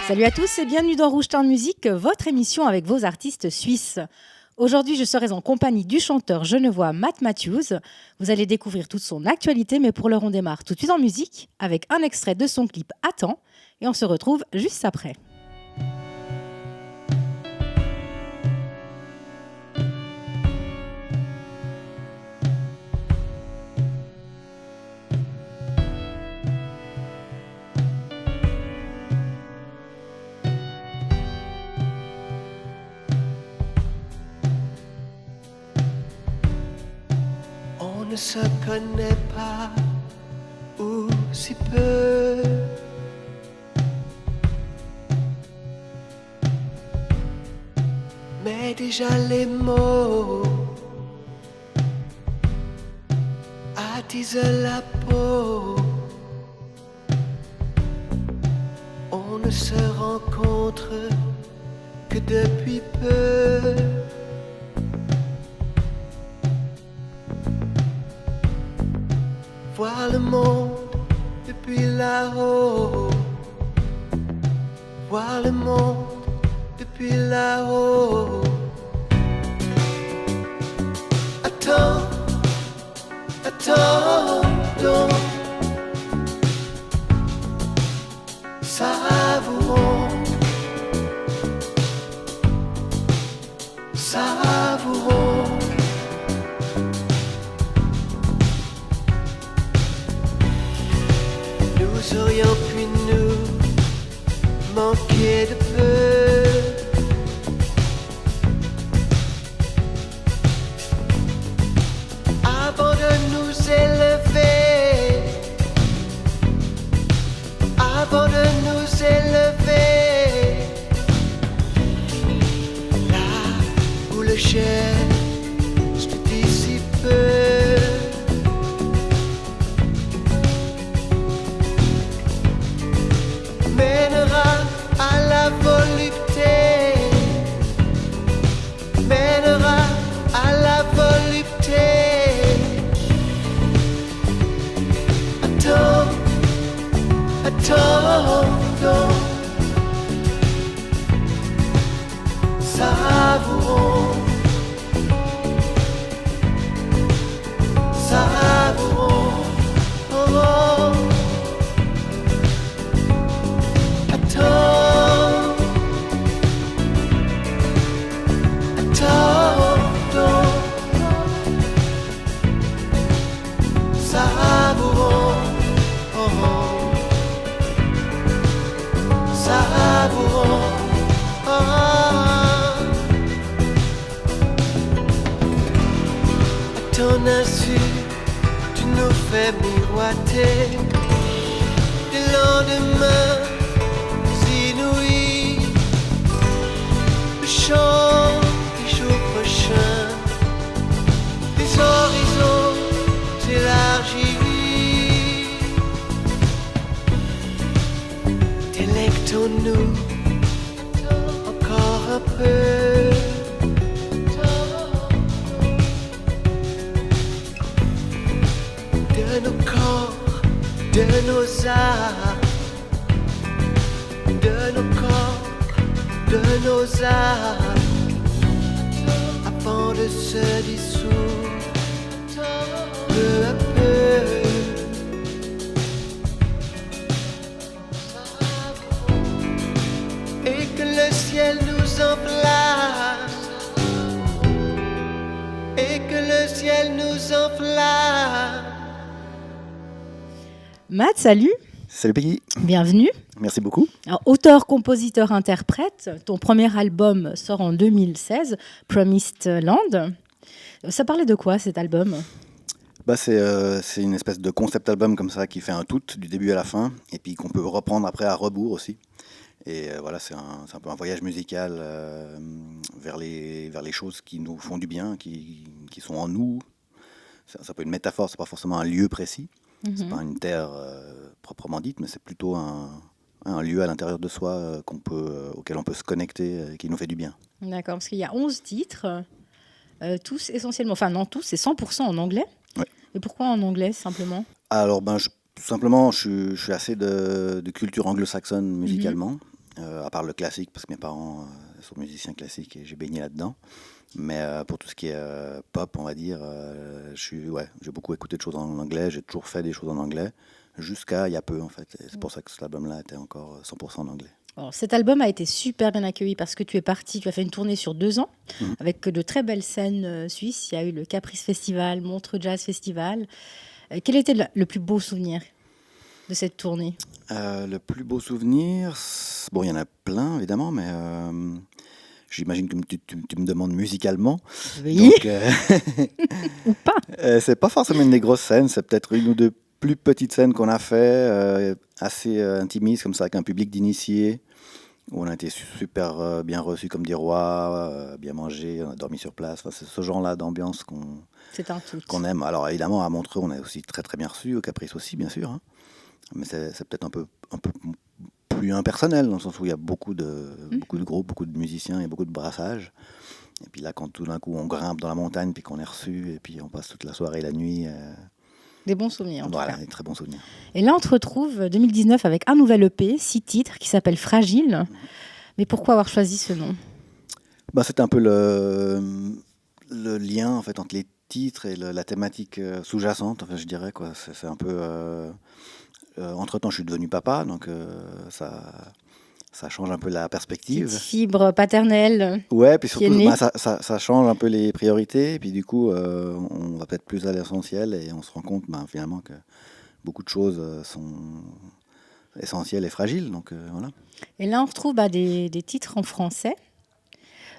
Salut à tous et bienvenue dans Rouge Town Music, votre émission avec vos artistes suisses. Aujourd'hui, je serai en compagnie du chanteur genevois Matt Matthews. Vous allez découvrir toute son actualité, mais pour l'heure, on démarre tout de suite en musique avec un extrait de son clip Attends et on se retrouve juste après. On ne se connaît pas ou si peu. Mais déjà les mots attisent la peau. On ne se rencontre que depuis peu. Voir le monde depuis là-haut. Voir le monde depuis là-haut. Attends, attends donc. Savourons, savourons. Nous aurions pu nous manquer de peu. Avant de nous élever, avant de nous élever, là où le geste dissipe mènera à la volupté, mènera à la volupté. Attends, attends donc. Savourons, savourons, oh, oh. Attends, attends donc. Savourons, oh, oh. Savourons, oh, oh. À ton insu, tu nous fais miroiter des lendemains inouïs, le chant des jours prochains, des horizons élargis. Délectons-nous encore un peu de nos corps, de nos arts, de nos corps, de nos arts, avant de se dissoudre peu à peu. Et que le ciel nous enflamme, et que le ciel nous enflamme. Matt, salut. Salut Peggy. Bienvenue. Merci beaucoup. Alors, auteur, compositeur, interprète, ton premier album sort en 2016, Promised Land. Ça parlait de quoi cet album ? C'est une espèce de concept album comme ça qui fait un tout du début à la fin et puis qu'on peut reprendre après à rebours aussi. Et voilà, c'est un peu un voyage musical vers les choses qui nous font du bien, qui sont en nous. Ça peut être une métaphore, c'est pas forcément un lieu précis, c'est pas une terre proprement dite, mais c'est plutôt un lieu à l'intérieur de soi auquel on peut se connecter, qui nous fait du bien. D'accord, parce qu'il y a 11 titres, tous essentiellement, enfin non tous, c'est 100% en anglais. Ouais. Et pourquoi en anglais, simplement? Alors, tout simplement, je suis assez de culture anglo-saxonne musicalement, à part le classique, parce que mes parents sont musiciens classiques et j'ai baigné là-dedans. Mais pour tout ce qui est pop, on va dire, j'ai beaucoup écouté de choses en anglais, j'ai toujours fait des choses en anglais, jusqu'à il y a peu en fait. Et c'est pour ça que cet album-là était encore 100% en anglais. Alors, cet album a été super bien accueilli parce que tu es parti, tu as fait une tournée sur 2 ans Mhm. avec de très belles scènes suisses. Il y a eu le Caprice Festival, Montreux Jazz Festival. Quel était le plus beau souvenir de cette tournée? Le plus beau souvenir, bon, il y en a plein évidemment, mais j'imagine que tu me demandes musicalement. Oui, Donc, ou pas. c'est pas forcément une des grosses scènes, c'est peut-être une ou deux plus petites scènes qu'on a fait, assez intimistes comme ça, avec un public d'initiés, où on a été super bien reçus comme des rois, bien mangé, on a dormi sur place. Enfin, c'est ce genre-là d'ambiance C'est un tout. qu'on aime. Alors évidemment, à Montreux, on est aussi très très bien reçus, au Caprice aussi, bien sûr, hein. Mais c'est peut-être un peu plus impersonnel, dans le sens où il y a beaucoup de groupes, beaucoup de musiciens et beaucoup de brassage. Et puis là, quand tout d'un coup on grimpe dans la montagne, puis qu'on est reçu, et puis on passe toute la soirée et la nuit, Des bons souvenirs, en voilà, tout cas. des très bons souvenirs. Et là, on te retrouve 2019 avec un nouvel EP, 6 titres, qui s'appelle Fragile. Mais pourquoi avoir choisi ce nom? Bah, c'est un peu le lien en fait entre les titres et la thématique sous-jacente, enfin, je dirais quoi. C'est un peu. Entre-temps, je suis devenu papa, donc ça change un peu la Petite perspective. fibre paternelle. Ouais, puis qui est surtout, née. ça change un peu les priorités, et puis du coup, on va peut-être plus à l'essentiel, et on se rend compte finalement que beaucoup de choses sont essentielles et fragiles, donc voilà. Et là, on retrouve des titres en français.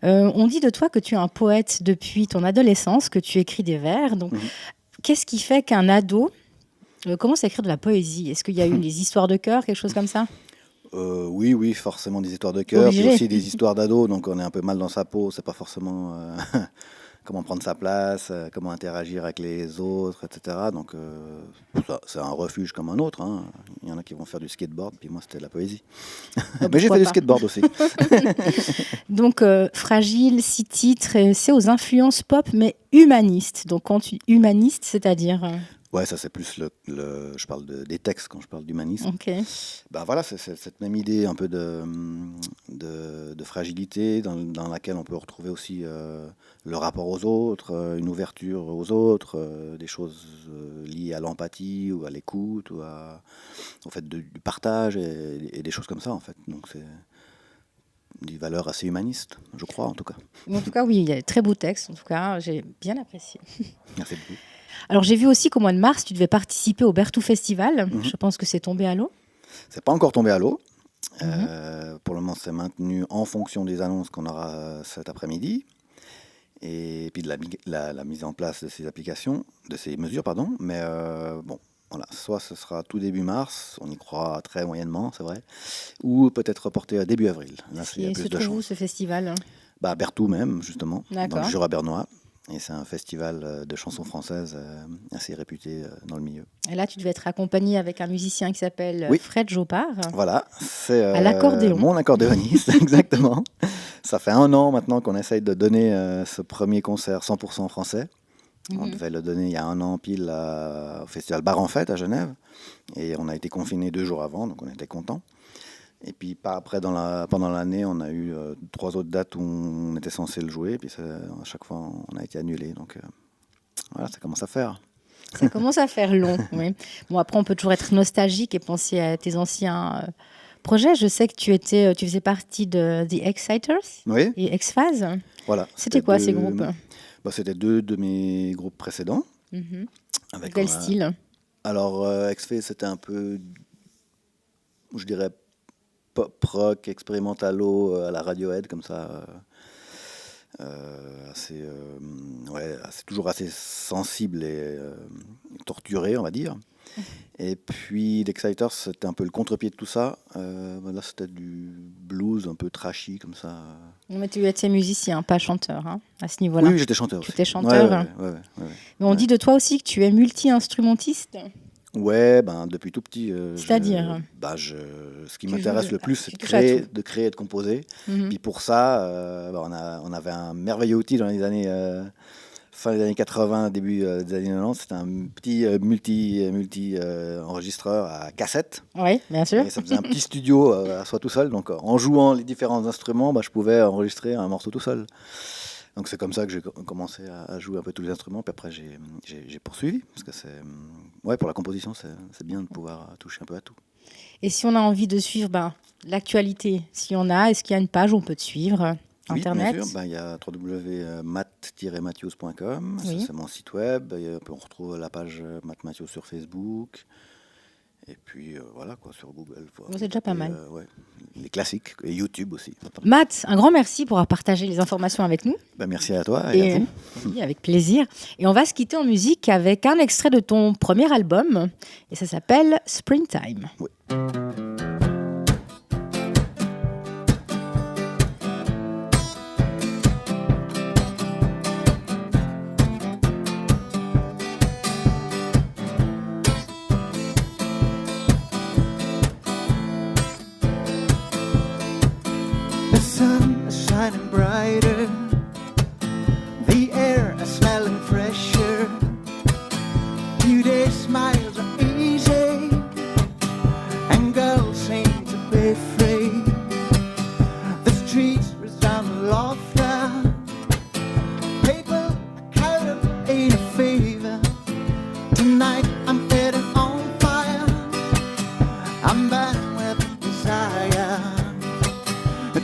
On dit de toi que tu es un poète depuis ton adolescence, que tu écris des vers. Donc, Mhm. qu'est-ce qui fait qu'un ado commence à écrire de la poésie? Est-ce qu'il y a eu des histoires de cœur, quelque chose comme ça? Oui, forcément des histoires de cœur, puis Obligé. aussi des histoires d'ados, donc on est un peu mal dans sa peau, c'est pas forcément comment prendre sa place, comment interagir avec les autres, etc. Donc c'est un refuge comme un autre, hein. Il y en a qui vont faire du skateboard, puis moi c'était de la poésie. Mais j'ai Pourquoi fait du pas. skateboard aussi. Donc, Fragile, 6 titres, c'est aux influences pop, mais humanistes. Donc, quand tu humaniste, c'est-à-dire... Ouais, ça c'est plus je parle des textes quand je parle d'humanisme. Ok. Ben voilà, c'est cette même idée un peu de fragilité dans laquelle on peut retrouver aussi le rapport aux autres, une ouverture aux autres, des choses liées à l'empathie ou à l'écoute ou au fait du partage et des choses comme ça en fait. Donc c'est des valeurs assez humanistes, je crois en tout cas. En tout cas, oui, il y a de très beaux textes. En tout cas, j'ai bien apprécié. Merci beaucoup. Alors, j'ai vu aussi qu'au mois de mars, tu devais participer au Berthoud Festival. Mhm. Je pense que c'est tombé à l'eau. C'est pas encore tombé à l'eau. Mhm. Pour le moment, c'est maintenu en fonction des annonces qu'on aura cet après-midi et puis de la mise en place de ces applications, de ces mesures, pardon. Mais bon, voilà, soit ce sera tout début mars, on y croit très moyennement, c'est vrai, ou peut-être reporté à début avril. Là, il y a Et plus se de trouve où chance. ce festival? Bah, Berthoud même, justement, dans D'accord. le Jura bernois. Et c'est un festival de chansons françaises assez réputé dans le milieu. Et là, tu devais être accompagné avec un musicien qui s'appelle Oui. Fred Jopard. Voilà, c'est À l'accordéon. mon accordéoniste, exactement. Ça fait 1 an maintenant qu'on essaye de donner ce premier concert 100% français. On Mhm. devait le donner il y a 1 an pile au festival Bar en Fête à Genève. Et on a été confinés 2 jours avant, donc on était contents. Et puis après, pendant l'année, on a eu 3 autres dates où on était censé le jouer. Et puis à chaque fois, on a été annulé. Donc voilà, ça commence à faire. Ça commence à faire long. Oui. Bon, après, on peut toujours être nostalgique et penser à tes anciens projets. Je sais que tu faisais partie de The Exciters Oui, et X-Phase. voilà. C'était quoi ces groupes? C'était 2 de mes groupes précédents. Mhm. Avec, Quel style? Alors, X-Phase, c'était un peu, je dirais, pop rock, expérimentalo à la Radiohead, comme ça. C'est toujours assez sensible et torturé, on va dire. Et puis l'Exciters, c'était un peu le contre-pied de tout ça. Là, c'était du blues un peu trashy, comme ça. Mais tu étais musicien, pas chanteur, hein, à ce niveau-là. Oui, j'étais chanteur Tu aussi. étais chanteur. Ouais. Mais on dit de toi aussi que tu es multi-instrumentiste. Ouais, depuis tout petit, C'est-à-dire? ce qui Tu m'intéresse joues le de plus, tu c'est touches à tout. de créer et de composer. Mmh. Puis pour ça, on avait un merveilleux outil dans les années, fin des années 80, début, des années 90. C'était un petit, enregistreur à cassette Oui, bien sûr. et ça faisait un petit studio, à soi tout seul. Donc, en jouant les différents instruments, je pouvais enregistrer un morceau tout seul. Donc c'est comme ça que j'ai commencé à jouer un peu tous les instruments, puis après j'ai poursuivi, parce que ouais, pour la composition, c'est bien de pouvoir toucher un peu à tout. Et si on a envie de suivre l'actualité, si on a, est-ce qu'il y a une page où on peut te suivre? Oui, Internet? bien sûr, il y a www.matt-matthews.com, ça Oui. c'est mon site web, on retrouve la page Matt Matthews sur Facebook, et puis voilà, quoi, sur Google. C'est déjà pas mal. Ouais, les classiques, et YouTube aussi. Matt, un grand merci pour avoir partagé les informations avec nous. Merci à toi et à vous. Oui, avec plaisir. Et on va se quitter en musique avec un extrait de ton premier album. Et ça s'appelle Springtime. Oui. The sun is shining brighter, the air is smelling fresher. Today's smiles are easy, and girls seem to be free. The streets resound with laughter, people are caught up in a fever. Tonight I'm feeling on fire, I'm burning with desire.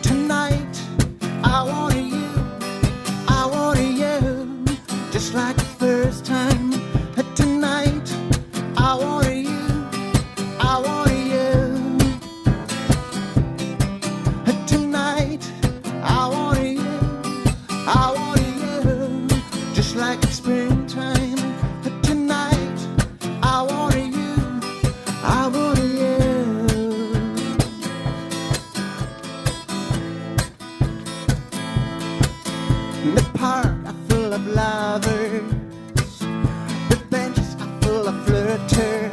Tonight, I wanted you, just like the first time. Tonight, I wanted you, I wanted you. Tonight, I wanted you, just like it's springtime. Tonight, I wanted you, I wanted you. The park are full of lovers, the benches are full of flirters.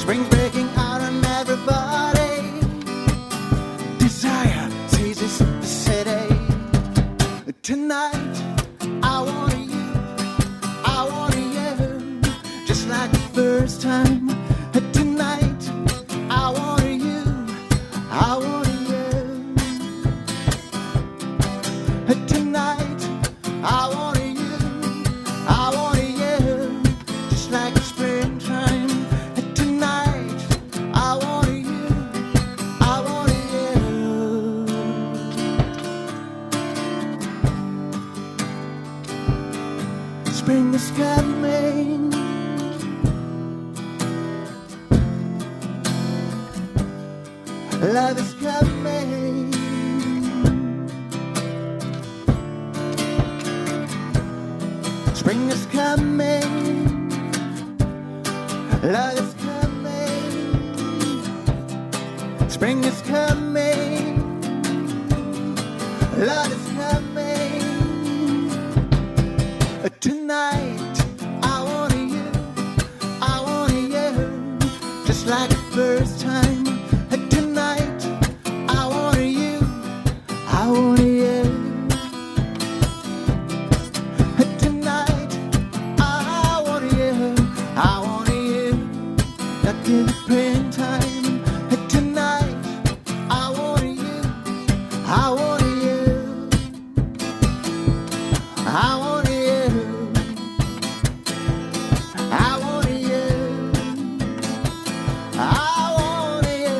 Spring's breaking out on everybody, desire seizes the city. Tonight, I wanted you, just like the first time. Tonight, I wanted you, I wanted you. Tonight, I wanted you, just like the springtime. Tonight, I wanted you, I wanted you. Spring is coming, love is coming. Spring is coming, love is coming. Spring is coming, love is coming. Tonight, I wanted you, just like the first time. Tonight, I wanted you, I wanted you. Tonight, I wanted you, like in the springtime. Tonight, I wanted you, I wanted you, I wanted you, I wanted you, I wanted you.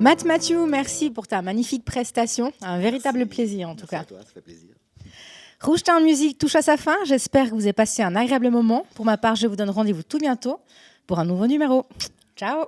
Matt Matthews, merci pour ta magnifique prestation. Un véritable plaisir en tout Merci cas. à toi, ça fait plaisir. Rouge Town Music touche à sa fin. J'espère que vous avez passé un agréable moment. Pour ma part, je vous donne rendez-vous tout bientôt pour un nouveau numéro. Ciao!